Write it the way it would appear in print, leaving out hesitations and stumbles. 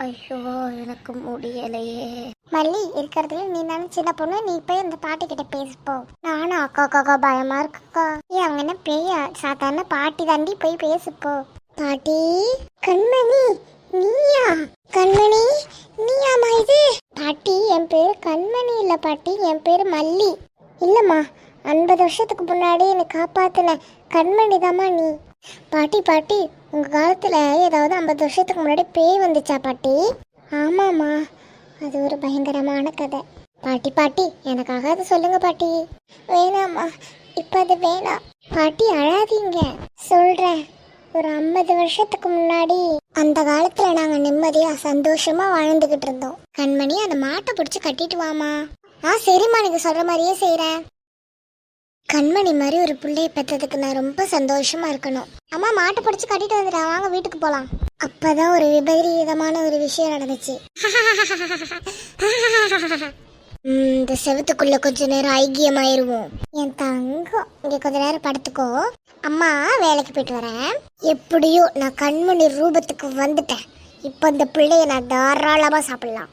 ஐயோ எனக்கு முடியலையே. மல்லி இருக்கிறதுல நீ தானே சின்ன பொண்ணு, நீ போய் அந்த பாட்டி கிட்ட பேசிப்போ. நானும் அக்கா பயமா இருக்குக்கா. அவங்க என்ன பேயா? சாதாரண பாட்டி தாண்டி, போய் பேசிப்போ. பாட்டி. கண்மணி நீயா? கண்மணி நீயாமா இது? பாட்டி என் பேரு கண்மணி இல்ல பாட்டி, என் பேரு மல்லி. இல்லம்மா, 50 வருஷத்துக்கு முன்னாடி என்னை காப்பாத்தின கண்மணி தாம்மா நீ. பாட்டி உங்க காலத்துல ஏதாவது 50 வருஷத்துக்கு முன்னாடி பேய் வந்துச்சா பாட்டி? ஆமாம்மா, அது ஒரு பயங்கரமான கதை. பாட்டி எனக்காக அது சொல்லுங்க பாட்டி. வேணாம்மா, இப்ப அது வேணாம். பாட்டி அழாதீங்க, சொல்றேன். ஒரு 50 வருஷத்துக்கு முன்னாடி அந்த காலத்துல நாங்க நிம்மதியா சந்தோஷமா வாழ்ந்துகிட்டு இருந்தோம். கண்மணி அந்த மாட்டை பிடிச்சு கட்டிட்டு வாமா. சரிம்மா, நீங்க சொல்ற மாதிரியே செய்யறேன். கண்மணி மாதிரி ஒரு பிள்ளைய பெற்றதுக்கு நான் ரொம்ப சந்தோஷமா இருக்கணும். அம்மா மாட்டை பிடிச்சு கட்டிட்டு வந்துட்டா, வாங்க வீட்டுக்கு போலாம். அப்பதான் ஒரு விபரீதமான ஒரு விஷயம் நடந்துச்சு. இந்த செவத்துக்குள்ள கொஞ்ச நேரம் ஐக்கியமாயிருவோம். என் தங்கம் இங்க கொஞ்ச நேரம் படுத்துக்கோ. அம்மா வேலைக்கு போயிட்டு வரேன். எப்படியோ நான் கண்மணி ரூபத்துக்கு வந்துட்டேன். இப்ப இந்த பிள்ளைய நான் தாராளமா சாப்பிடலாம்.